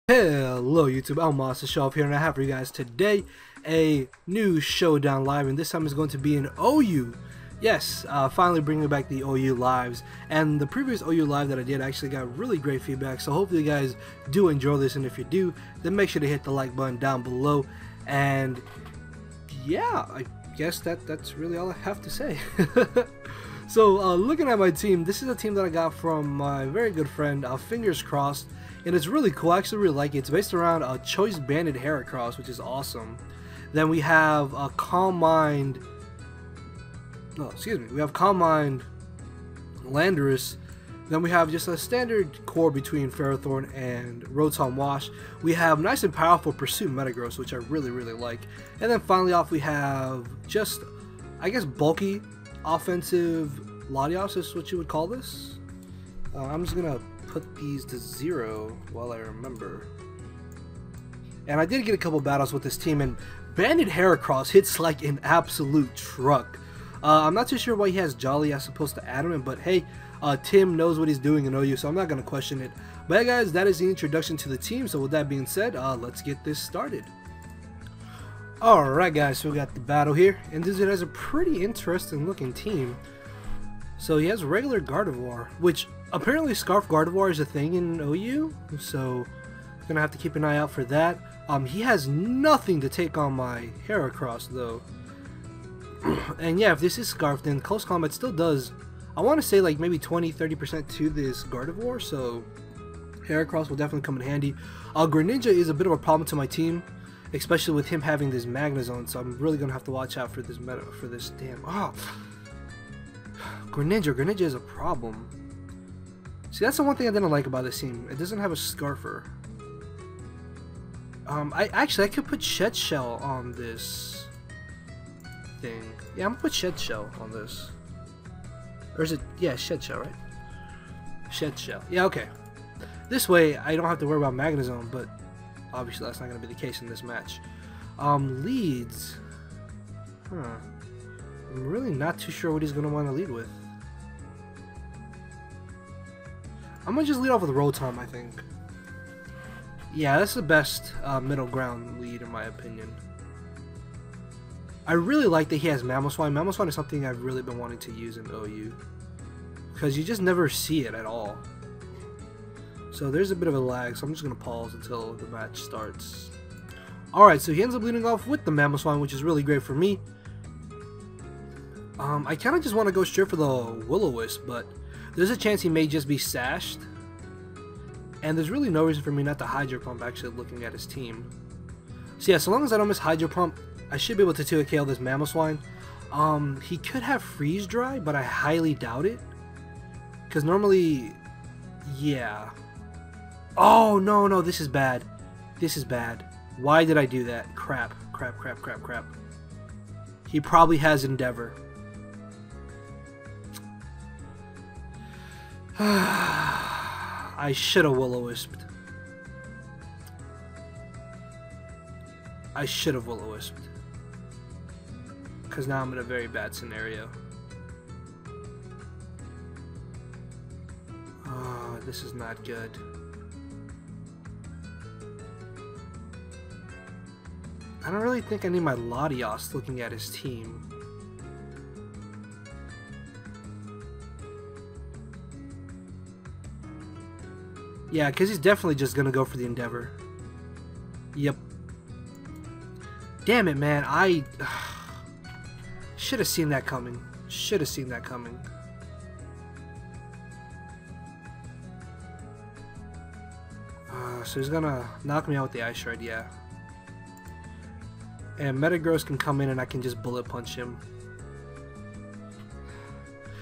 Hello YouTube, I'm Monster Show here, and I have for you guys today a new showdown live, and this time is going to be an OU. Yes, finally bringing back the OU lives, and the previous OU live that I did actually got really great feedback, so hopefully you guys do enjoy this, and if you do, then make sure to hit the like button down below. And yeah, I guess that's really all I have to say. So looking at my team, this is a team that I got from my very good friend, Fingers Crossed. And it's really cool. I actually really like it. It's based around a choice banded Heracross, which is awesome. Then we have a Calm Mind. No, excuse me. We have Calm Mind Landorus. Then we have just a standard core between Ferrothorn and Rotom Wash. We have nice and powerful Pursuit Metagross, which I really like. And then finally off we have just, I guess, bulky offensive Latios is what you would call this. I'm just gonna put these to 0 while I remember. And I did get a couple battles with this team, and Banded Heracross hits like an absolute truck. I'm not too sure why he has Jolly as opposed to Adamant, but hey, Tim knows what he's doing in OU, so I'm not going to question it. But hey guys, that is the introduction to the team, so with that being said, let's get this started. Alright guys, so we got the battle here, and this has a pretty interesting looking team. So he has regular Gardevoir, which apparently Scarf Gardevoir is a thing in OU, so gonna have to keep an eye out for that. He has nothing to take on my Heracross though. And yeah, if this is Scarf, then Close Combat still does, I want to say like maybe 20-30% to this Gardevoir, so Heracross will definitely come in handy. Greninja is a bit of a problem to my team, especially with him having this Magnezone, so I'm really gonna have to watch out for this damn Greninja is a problem. See, that's the one thing I didn't like about this team. It doesn't have a Scarfer. I could put Shed Shell on this thing. Yeah, I'm gonna put Shed Shell on this. Or is it? Yeah, Shed Shell, right? Shed Shell. Yeah, okay. This way, I don't have to worry about Magnezone, but obviously that's not gonna be the case in this match. Leads. Huh. I'm really not too sure what he's gonna want to lead with. I'm gonna just lead off with Rotom, I think. Yeah, that's the best middle ground lead in my opinion. I really like that he has Mamoswine. Mamoswine is something I've really been wanting to use in OU, because you just never see it at all. So there's a bit of a lag, so I'm just gonna pause until the match starts. Alright, so he ends up leading off with the Mamoswine, which is really great for me. I kind of just want to go straight for the Will-O-Wisp, but there's a chance he may just be sashed. And there's really no reason for me not to Hydro Pump, actually looking at his team. So yeah, so long as I don't miss Hydro Pump, I should be able to 2KO this Mamoswine. He could have Freeze Dry, but I highly doubt it. Because normally, yeah. Oh, no, this is bad. This is bad. Why did I do that? Crap. He probably has Endeavor. I should have Will-O-Wisped. Because now I'm in a very bad scenario. Oh, this is not good. I don't really think I need my Latios looking at his team. Yeah, because he's definitely just going to go for the Endeavor. Yep. Damn it, man. I should have seen that coming. So he's going to knock me out with the Ice Shard, yeah. And Metagross can come in and I can just Bullet Punch him.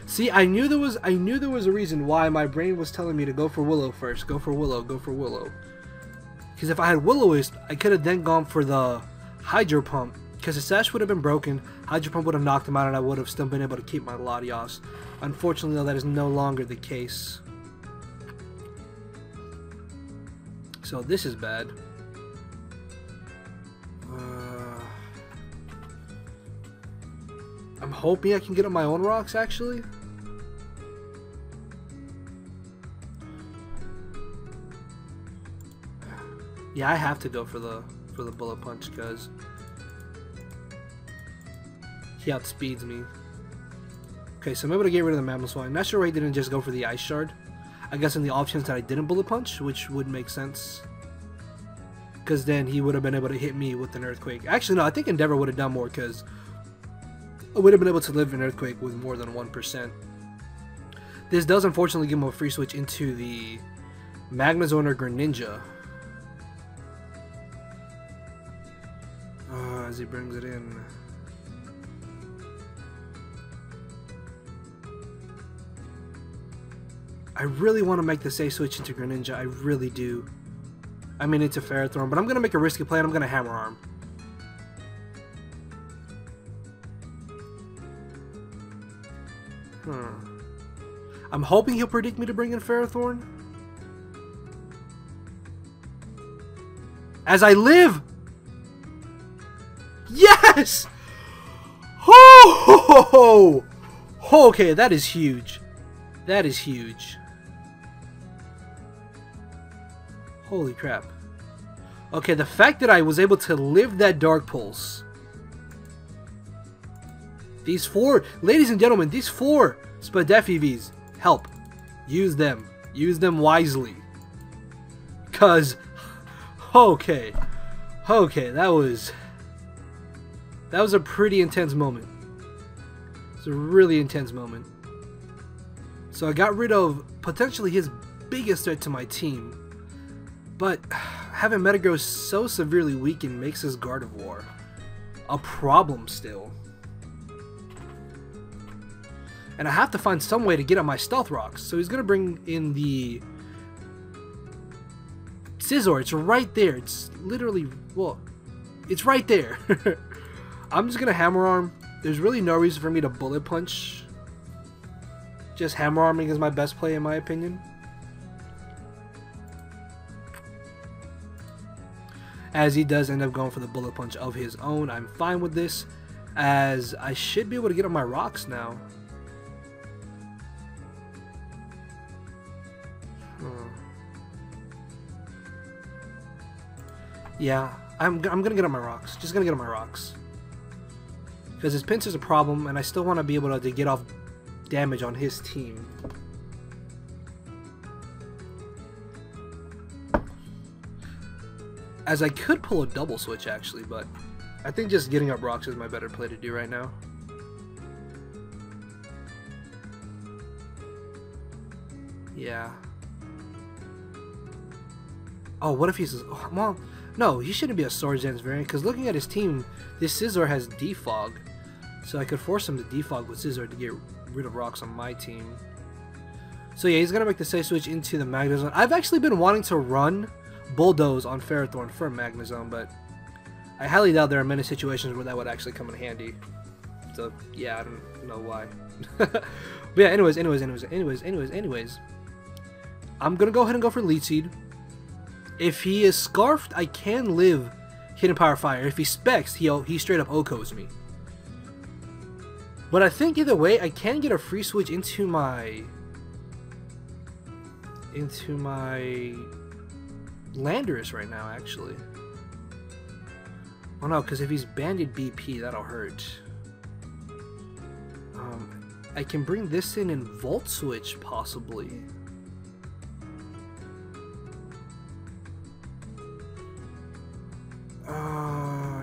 See, I knew there was a reason why my brain was telling me to go for Willow first. Go for Willow. Because if I had Will-O-Wisp, I could have then gone for the Hydro Pump. Because the Sash would have been broken, Hydro Pump would have knocked him out, and I would have still been able to keep my Latios. Unfortunately, though, that is no longer the case. So this is bad. I'm hoping I can get up my own rocks, actually. Yeah, I have to go for the bullet punch because he outspeeds me. Okay, so I'm able to get rid of the Mamoswine. Not sure why he didn't just go for the Ice Shard. I guess in the options that I didn't bullet punch, which would make sense. Because then he would have been able to hit me with an Earthquake. Actually, no, I think Endeavor would have done more because I would have been able to live an Earthquake with more than 1%. This does unfortunately give him a free switch into the Magnezone or Greninja. As he brings it in. I really want to make the safe switch into Greninja. I really do. I mean, it's a Ferrothorn, but I'm going to make a risky play and I'm going to Hammer Arm. I'm hoping he'll predict me to bring in Ferrothorn. As I live! Yes! Oh! Okay, that is huge. That is huge. Holy crap. Okay, the fact that I was able to live that Dark Pulse. These four, ladies and gentlemen, these four Spadef help. Use them. Use them wisely. Cause, okay, that was a pretty intense moment. It's a really intense moment. So I got rid of potentially his biggest threat to my team. But having Metagross so severely weakened makes his Gardevoir a problem still. And I have to find some way to get on my Stealth Rocks. So he's going to bring in the Scizor. It's right there. It's literally, well, it's right there. I'm just going to Hammer Arm. There's really no reason for me to Bullet Punch. Just Hammer Arming is my best play in my opinion. As he does end up going for the Bullet Punch of his own. I'm fine with this, as I should be able to get on my rocks now. Yeah, I'm gonna get on my rocks. Just gonna get on my rocks. Because his pinch is a problem, and I still want to be able to get off damage on his team. As I could pull a double switch actually, but I think just getting up rocks is my better play to do right now. Yeah. Oh, what if he's... Oh, well, no, he shouldn't be a Swords Dance variant, because looking at his team, this Scizor has Defog. So I could force him to Defog with Scizor to get rid of rocks on my team. So yeah, he's going to make the safe switch into the Magnezone. I've actually been wanting to run Bulldoze on Ferrothorn for Magnezone, but I highly doubt there are many situations where that would actually come in handy. So yeah, I don't know why. But yeah, anyways. I'm going to go ahead and go for Leech Seed. If he is Scarfed, I can live Hidden Power Fire. If he Specs, he straight up OHKOs me. But I think either way, I can get a free switch into my Landorus right now, actually. Oh no, because if he's Banded BP, that'll hurt. I can bring this in and Volt Switch, possibly.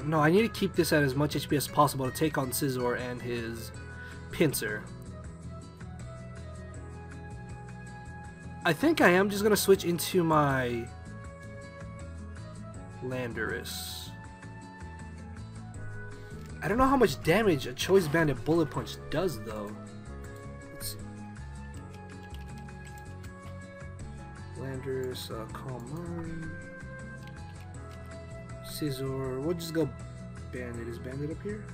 No, I need to keep this at as much HP as possible to take on Scizor and his Pinsir. I think I am just going to switch into my Landorus. I don't know how much damage a Choice Banded Bullet Punch does, though. Let's see. Landorus, Calm Mind. Scizor, we'll just go Bandit. Is Bandit up here?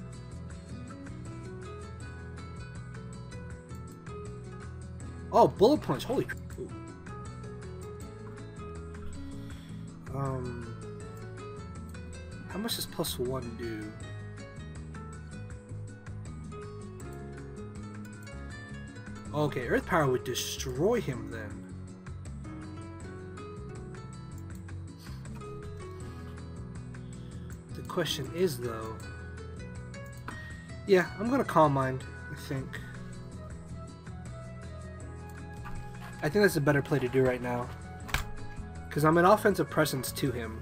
Oh, Bullet Punch, holy crap. How much does +1 do? Okay, Earth Power would destroy him then. The question is though, yeah, I'm gonna Calm Mind, I think. I think that's a better play to do right now. Because I'm an offensive presence to him.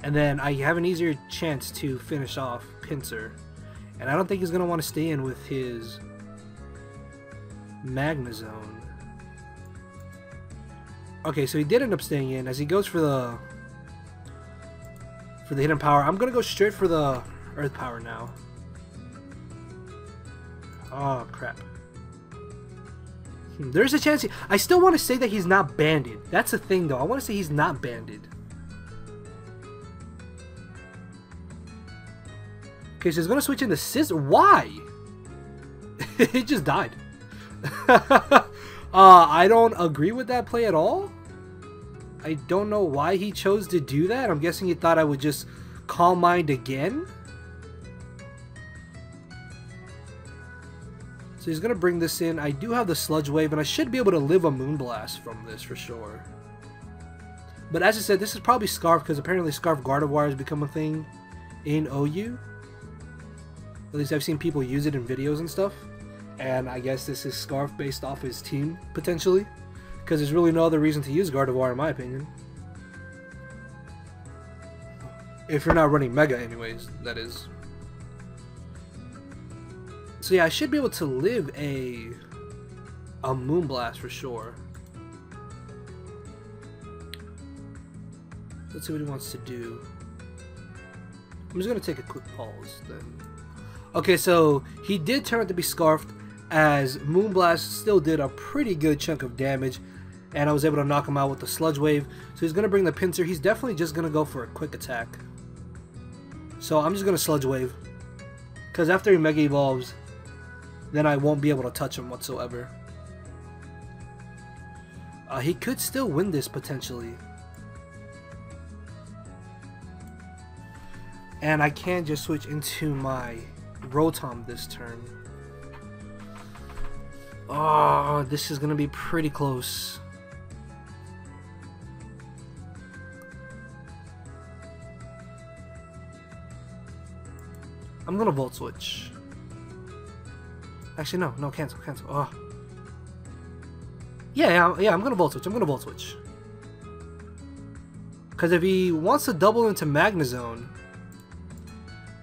And then I have an easier chance to finish off Pinsir. And I don't think he's going to want to stay in with his Magnezone. Okay, so he did end up staying in. As he goes for the Hidden Power, I'm going to go straight for the Earth Power now. Oh, crap. There's a chance I still want to say that he's not banded. That's the thing though. I want to say he's not banded. Okay, so he's going to switch into Scissor. Why? It just died. I don't agree with that play at all. I don't know why he chose to do that. I'm guessing he thought I would just Calm Mind again. So he's going to bring this in. I do have the Sludge Wave, and I should be able to live a Moonblast from this for sure. But as I said, this is probably Scarf, because apparently Scarf Gardevoir has become a thing in OU. At least I've seen people use it in videos and stuff. And I guess this is Scarf based off his team, potentially. Because there's really no other reason to use Gardevoir, in my opinion. If you're not running Mega anyways, that is. So yeah, I should be able to live a Moonblast for sure. Let's see what he wants to do. I'm just going to take a quick pause then. Okay, so he did turn out to be Scarfed, as Moonblast still did a pretty good chunk of damage, and I was able to knock him out with the Sludge Wave. So he's going to bring the Pinsir. He's definitely just going to go for a quick attack. So I'm just going to Sludge Wave, because after he Mega Evolves, then I won't be able to touch him whatsoever. He could still win this potentially. And I can just switch into my Rotom this turn. Oh, this is going to be pretty close. I'm going to Volt Switch. Actually, no, cancel. Oh. Yeah, I'm going to Volt Switch. Because if he wants to double into Magnezone,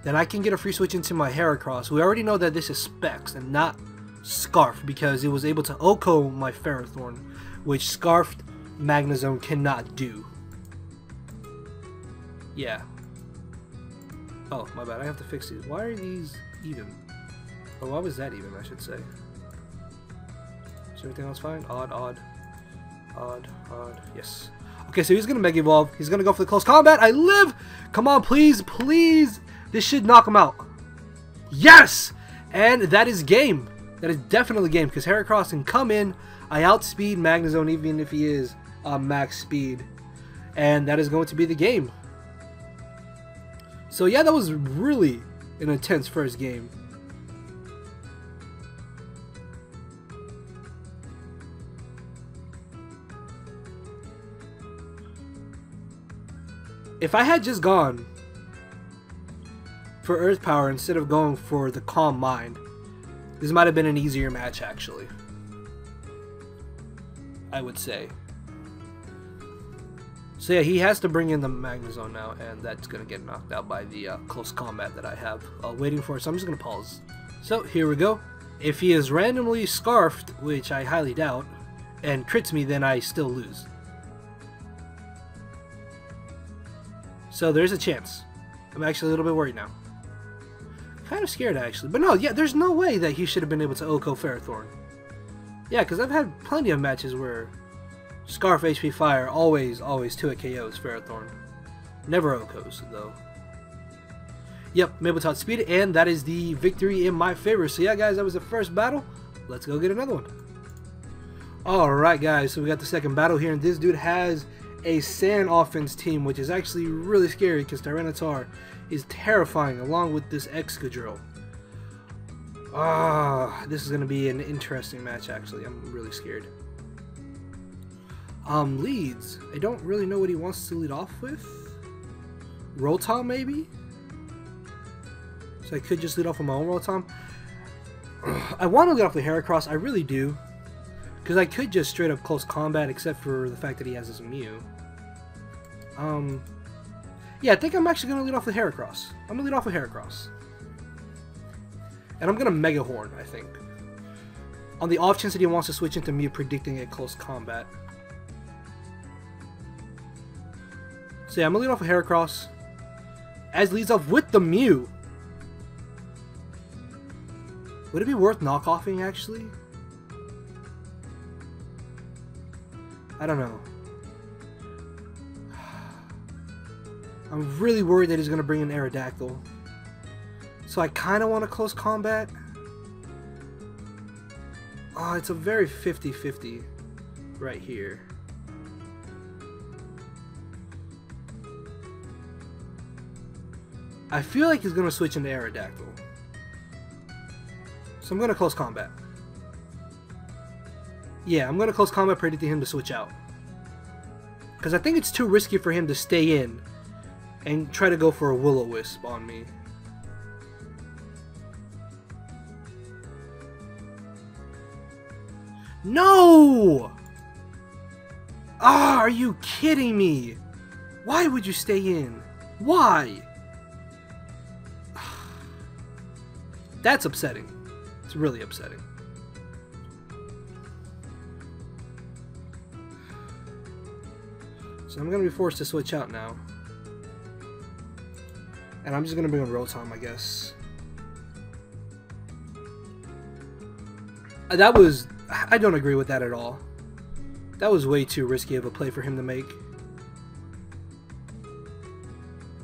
then I can get a free switch into my Heracross. We already know that this is Specs and not Scarf, because it was able to OHKO my Ferrothorn, which Scarfed Magnezone cannot do. Yeah. Oh, my bad. I have to fix these. Why are these even? Oh, why was that even, I should say? Is everything else fine? Odd. Yes. Okay, so he's going to Mega Evolve. He's going to go for the close combat. I live! Come on, please. This should knock him out. Yes! And that is game. That is definitely game, because Heracross can come in. I outspeed Magnezone even if he is max speed. And that is going to be the game. So yeah, that was really an intense first game. If I had just gone for Earth Power instead of going for the Calm Mind, this might have been an easier match, actually. I would say. So yeah, he has to bring in the Magnezone now, and that's going to get knocked out by the close combat that I have waiting for. So I'm just going to pause. So here we go. If he is randomly Scarfed, which I highly doubt, and crits me, then I still lose. So there's a chance. I'm actually a little bit worried now. Kind of scared, actually. But no, yeah, there's no way that he should have been able to OHKO Ferrothorn. Yeah, because I've had plenty of matches where Scarf HP Fire always 2-hit KOs Ferrothorn. Never OHKOs, though. Yep, I'm able to outspeed it, and that is the victory in my favor. So yeah, guys, that was the first battle. Let's go get another one. Alright, guys, so we got the second battle here, and this dude has a Sand Offense team, which is actually really scary because Tyranitar is terrifying along with this Excadrill. This is going to be an interesting match, actually. I'm really scared. Leads. I don't really know what he wants to lead off with. Rotom maybe? So I could just lead off with my own Rotom. I want to lead off with Heracross, I really do. Because I could just straight up close combat, except for the fact that he has his Mew. Yeah, I think I'm actually going to lead off with Heracross. I'm going to lead off with Heracross. And I'm going to Mega Horn, I think. On the off chance that he wants to switch into Mew, predicting a close combat. So yeah, I'm going to lead off with Heracross. As leads off with the Mew. Would it be worth knockoffing, actually? I don't know. I'm really worried that he's going to bring in Aerodactyl. So I kind of want to close combat. Oh, it's a very 50-50 right here. I feel like he's going to switch into Aerodactyl. So I'm going to close combat. Yeah, I'm going to close combat, predicting him to switch out. Because I think it's too risky for him to stay in and try to go for a Will-O-Wisp on me. No! Ah, are you kidding me? Why would you stay in? Why? That's upsetting. It's really upsetting. So I'm going to be forced to switch out now. And I'm just going to bring in Rotom, I guess. That was... I don't agree with that at all. That was way too risky of a play for him to make.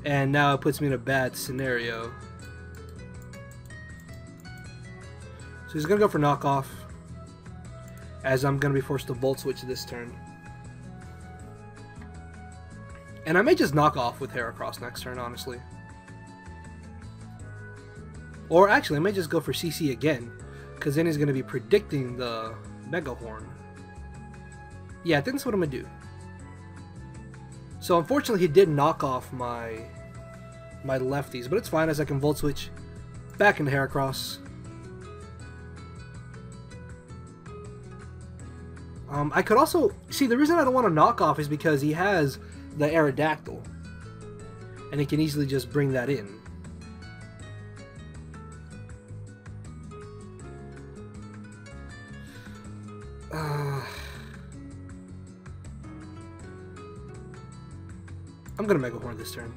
And now it puts me in a bad scenario. So he's going to go for knockoff. As I'm going to be forced to Volt Switch this turn. And I may just knock off with Heracross next turn, honestly. Or actually, I may just go for CC again. Because then he's going to be predicting the Mega Horn. Yeah, I think that's what I'm going to do. So unfortunately, he did knock off my lefties. But it's fine, as I can Volt Switch back into Heracross. I could also... See, the reason I don't want to knock off is because he has the Aerodactyl. And he can easily just bring that in. I'm gonna Mega Horn this turn.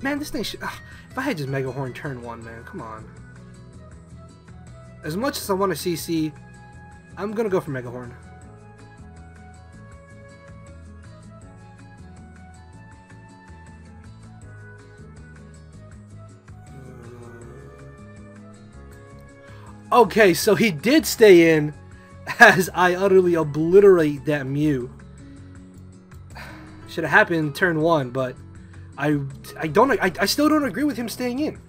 Man, this thing should... if I had just Mega Horn turn 1, man, come on. As much as I want to CC, I'm gonna go for Mega Horn. Okay, so he did stay in as I utterly obliterate that Mew. Should have happened turn 1, but I still don't agree with him staying in.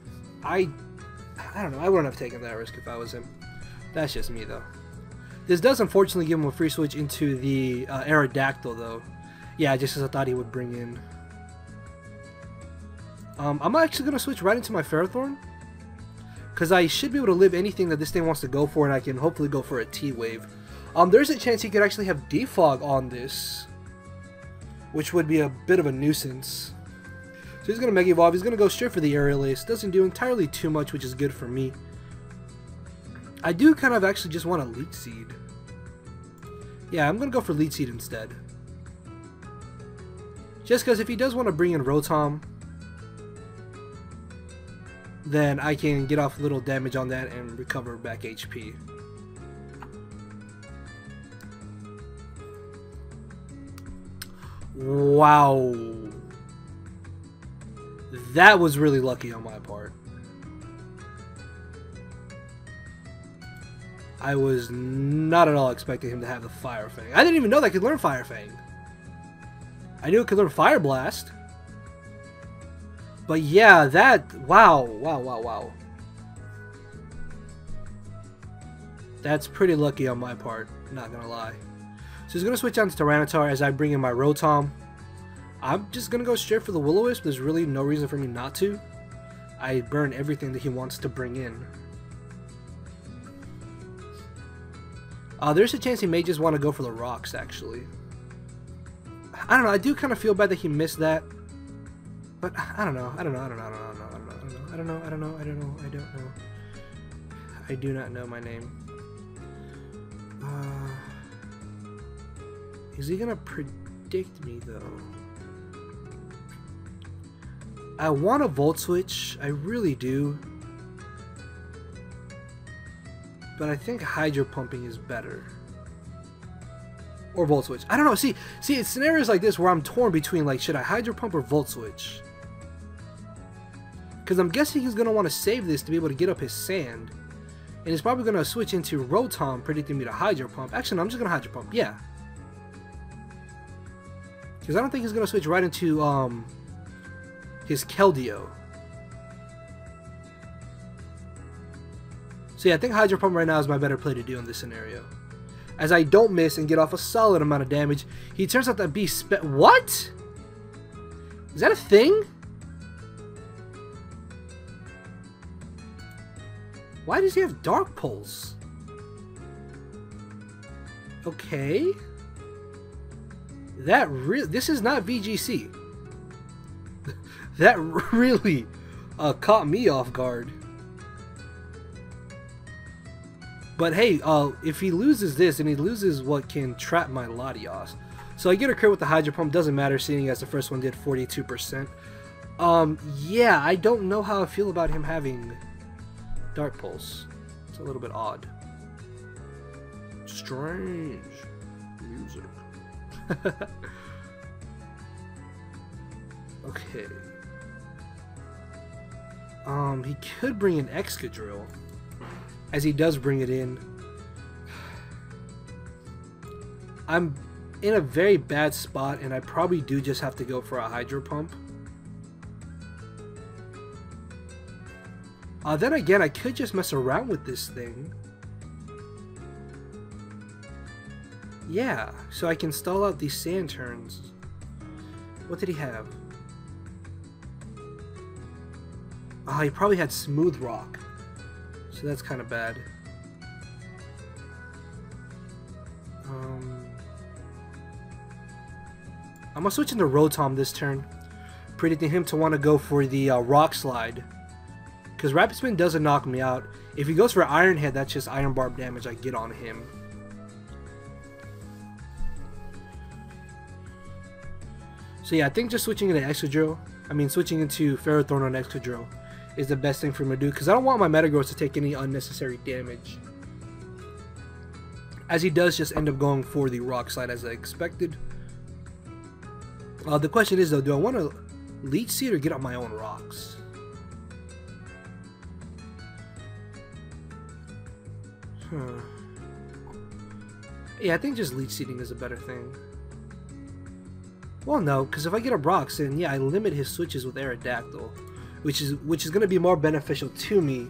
I don't know, I wouldn't have taken that risk if I was him. That's just me though. This does unfortunately give him a free switch into the Aerodactyl though. Yeah, just as I thought he would bring in. I'm actually going to switch right into my Ferrothorn. Because I should be able to live anything that this thing wants to go for, and I can hopefully go for a T-Wave. There's a chance he could actually have Defog on this, which would be a bit of a nuisance. So he's going to Mega Evolve. He's going to go straight for the Aerial Ace. Doesn't do entirely too much, which is good for me. I do kind of actually just want a Leech Seed. Yeah, I'm going to go for Leech Seed instead. Just because if he does want to bring in Rotom, then I can get off little damage on that and recover back HP. Wow. That was really lucky on my part. I was not at all expecting him to have the Fire Fang. I didn't even know that I could learn Fire Fang. I knew it could learn Fire Blast. But yeah, that... Wow. That's pretty lucky on my part, not gonna lie. So he's gonna switch on to Tyranitar as I bring in my Rotom. I'm just gonna go straight for the Will-O-Wisp. There's really no reason for me not to. I burn everything that he wants to bring in. There's a chance he may just want to go for the rocks, actually. I don't know, I do kind of feel bad that he missed that. But I don't know. I do not know my name. Is he gonna predict me though? I want a Volt Switch, I really do. But I think Hydro Pumping is better. Or Volt Switch. I don't know. See, it's scenarios like this where I'm torn between, like, should I Hydro Pump or Volt Switch? Because I'm guessing he's going to want to save this to be able to get up his sand. And he's probably going to switch into Rotom, predicting me to Hydro Pump. Actually, no, I'm just going to Hydro Pump. Yeah. Because I don't think he's going to switch right into his Keldeo. So yeah, I think Hydro Pump right now is my better play to do in this scenario. As I don't miss and get off a solid amount of damage, he turns out to be what? Is that a thing? Why does he have Dark Pulse? Okay. This is not VGC. That really caught me off guard. But hey, if he loses this, and he loses what can trap my Latios. So I get a crit with the Hydro Pump, doesn't matter seeing as the first one did 42%. Yeah, I don't know how I feel about him having Dark Pulse. It's a little bit odd. Strange music. Okay. He could bring an Excadrill, as he does bring it in. I'm in a very bad spot, and I probably do just have to go for a Hydro Pump. Then again, I could just mess around with this thing. Yeah, so I can stall out these sand turns. What did he have? Oh, he probably had Smooth Rock. So that's kind of bad. I'm gonna switch into Rotom this turn, predicting him to want to go for the Rock Slide. Because Rapid Spin doesn't knock me out. If he goes for Iron Head, that's just Iron Barb damage I get on him. So yeah, I think just switching into Excadrill, switching into Ferrothorn on Excadrill is the best thing for him to do, because I don't want my Metagross to take any unnecessary damage. As he does just end up going for the Rock Slide as I expected. The question is though, do I want to Leech Seed or get up my own rocks? Yeah, I think just Leech Seeding is a better thing. Well, no, because if I get up rocks, then yeah, I limit his switches with Aerodactyl, which is going to be more beneficial to me.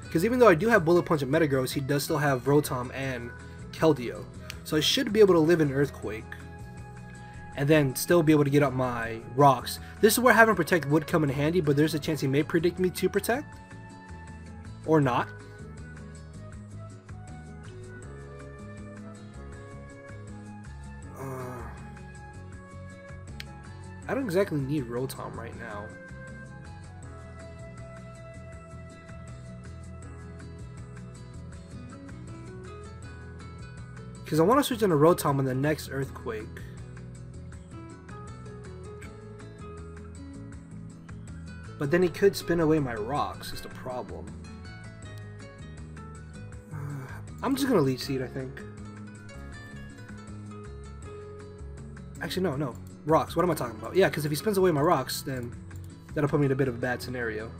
Because even though I do have Bullet Punch and Metagross, he does still have Rotom and Keldeo, so I should be able to live in Earthquake, and then still be able to get up my rocks. This is where having Protect would come in handy, but there's a chance he may predict me to Protect, or not. I don't exactly need Rotom right now. Because I want to switch into Rotom in the next Earthquake. But then he could spin away my rocks, is the problem. I'm just going to Leech Seed, I think. Actually, no. Rocks, what am I talking about? Yeah, because if he spins away my rocks, then that'll put me in a bit of a bad scenario.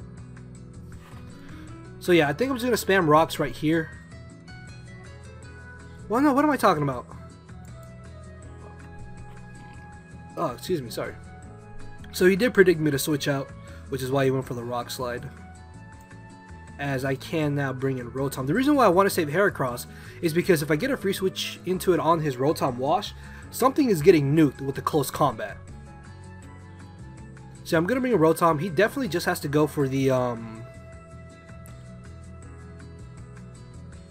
So yeah, I think I'm just going to spam rocks right here. Well, no, what am I talking about? Oh, excuse me, sorry. So he did predict me to switch out, which is why he went for the Rock Slide. As I can now bring in Rotom. The reason why I want to save Heracross is because if I get a free switch into it on his Rotom Wash, something is getting nuked with the close combat. So I'm gonna bring a Rotom. He definitely just has to go for the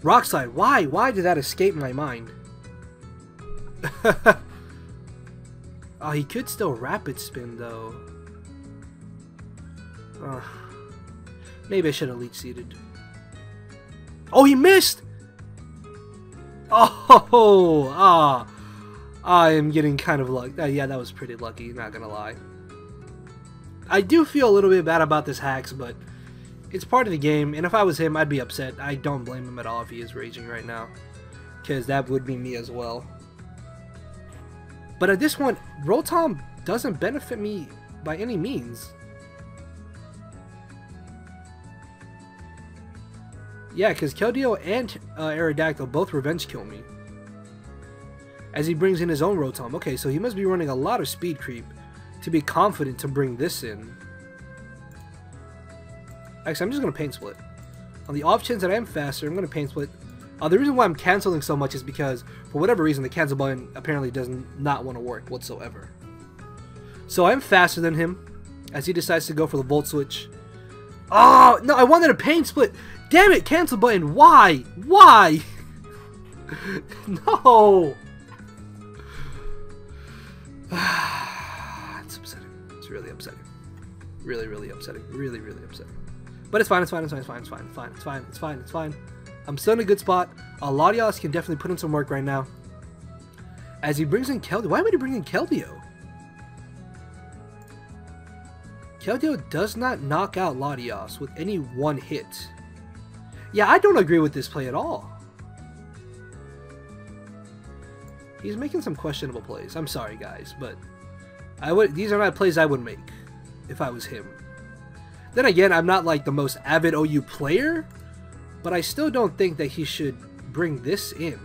Rock Slide. Why? Why did that escape my mind? Oh, he could still Rapid Spin though. Maybe I should have Leech Seeded. Oh, he missed! Oh, I am getting kind of lucky. Yeah, that was pretty lucky, not gonna lie. I do feel a little bit bad about this hacks, but it's part of the game, and if I was him, I'd be upset. I don't blame him at all if he is raging right now, because that would be me as well. But at this point, Rotom doesn't benefit me by any means. Yeah, because Keldeo and Aerodactyl both revenge kill me. As he brings in his own Rotom. Okay, so he must be running a lot of speed creep to be confident to bring this in. Actually, I'm just going to Pain Split. On the off chance that I am faster, I'm going to Pain Split. The reason why I'm canceling so much is because, for whatever reason, the cancel button apparently does not want to work whatsoever. So I'm faster than him, as he decides to go for the Volt Switch. Oh, no, I wanted a Pain Split! Damn it, cancel button, why? Why? No! It's upsetting. It's really upsetting. Really, really upsetting. Really, really upsetting. But it's fine, it's fine, it's fine, it's fine, it's fine, it's fine, it's fine, it's fine, it's fine. I'm still in a good spot. A lot of y'all can definitely put in some work right now. As he brings in Keldeo. Why would he bring in Keldeo? Keldeo does not knock out Latios with any one hit. Yeah, I don't agree with this play at all. He's making some questionable plays. I'm sorry, guys, but these are not plays I would make if I was him. Then again, I'm not like the most avid OU player, but I still don't think that he should bring this in.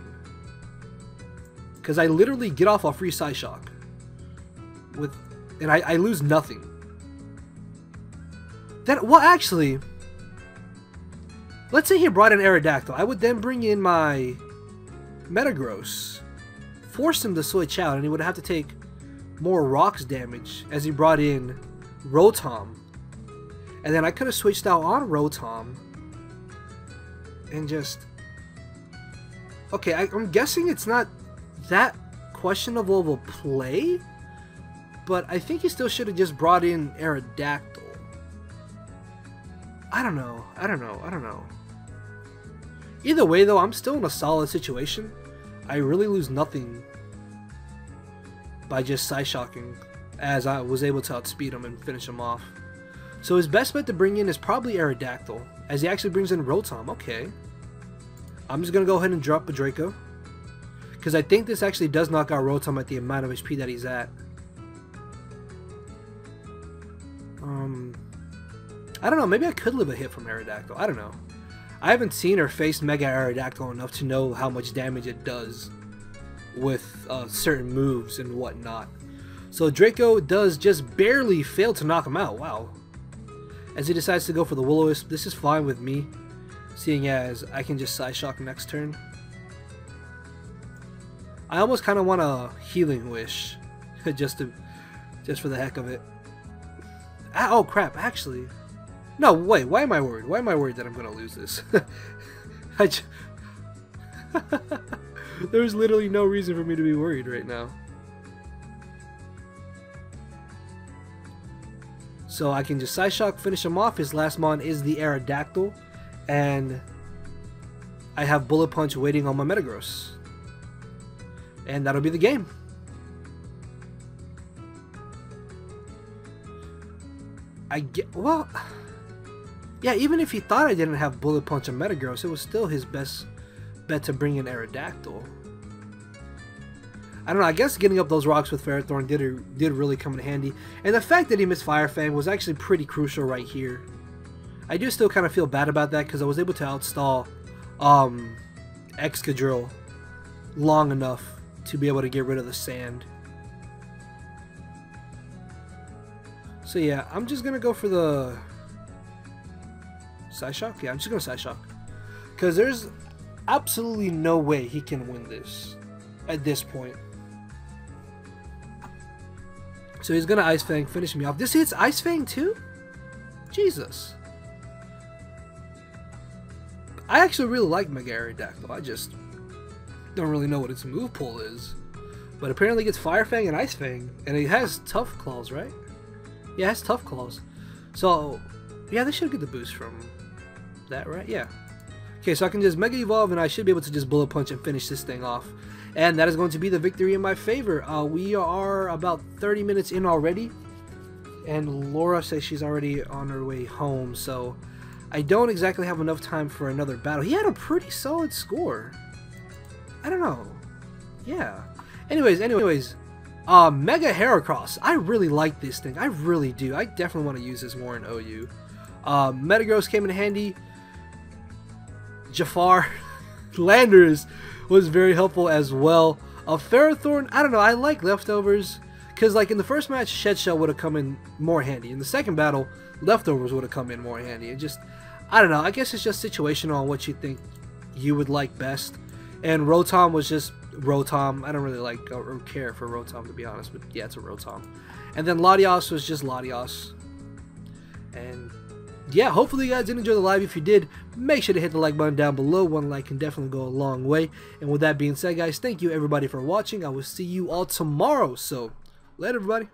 Because I literally get off a free Psyshock. And I lose nothing. Then, well, actually, let's say he brought in Aerodactyl. I would then bring in my Metagross, force him to switch out, and he would have to take more rocks damage as he brought in Rotom. And then I could have switched out on Rotom and just... Okay, I'm guessing it's not that questionable of a play, but I think he still should have just brought in Aerodactyl. I don't know. I don't know. Either way, though, I'm still in a solid situation. I really lose nothing by just Psyshocking, as I was able to outspeed him and finish him off. So his best bet to bring in is probably Aerodactyl, as he actually brings in Rotom. Okay. I'm just going to go ahead and drop a Draco, because I think this actually does knock out Rotom at the amount of HP that he's at. I don't know, maybe I could live a hit from Aerodactyl. I don't know. I haven't seen or faced Mega Aerodactyl enough to know how much damage it does with certain moves and whatnot. So Draco does just barely fail to knock him out. Wow. As he decides to go for the Will-O-Wisp, this is fine with me, seeing as I can just Psyshock next turn. I almost kind of want a Healing Wish, just for the heck of it. Oh crap! Actually, no. Wait. Why am I worried? Why am I worried that I'm gonna lose this? There's literally no reason for me to be worried right now. So I can just Psyshock, finish him off. His last mon is the Aerodactyl, and I have Bullet Punch waiting on my Metagross. And that'll be the game. Well, yeah, even if he thought I didn't have Bullet Punch and Metagross, it was still his best bet to bring in Aerodactyl. I don't know, I guess getting up those rocks with Ferrothorn did really come in handy. And the fact that he missed Fire Fang was actually pretty crucial right here. I do still kind of feel bad about that because I was able to outstall Excadrill long enough to be able to get rid of the sand. So yeah, I'm just going to go for the Psyshock. Yeah, I'm just going to Psyshock. Because there's absolutely no way he can win this at this point. So he's gonna Ice Fang, finish me off. This hits Ice Fang too? Jesus. I actually really like Mega Aerodactyl. I just don't really know what its move pool is. But apparently it gets Fire Fang and Ice Fang. And it has Tough Claws, right? Yeah, it has Tough Claws. So, yeah, they should get the boost from that, right? Yeah. Okay, so I can just Mega Evolve and I should be able to just Bullet Punch and finish this thing off. And that is going to be the victory in my favor. We are about 30 minutes in already. And Laura says she's already on her way home, so I don't exactly have enough time for another battle. He had a pretty solid score. I don't know. Yeah. Anyways, Mega Heracross. I really like this thing. I really do. I definitely want to use this more in OU. Metagross came in handy. Jafar Landers was very helpful as well. Ferrothorn, I don't know. I like Leftovers. Because, like, in the first match, Shed Shell would have come in more handy. In the second battle, Leftovers would have come in more handy. It just, I don't know. I guess it's just situational on what you think you would like best. And Rotom was just Rotom. I don't really like or care for Rotom, to be honest. But, yeah, it's a Rotom. And then Latios was just Latios. And, yeah, hopefully you guys did enjoy the live. If you did, make sure to hit the like button down below. One like can definitely go a long way. And with that being said, guys, thank you, everybody, for watching. I will see you all tomorrow. So, later, everybody.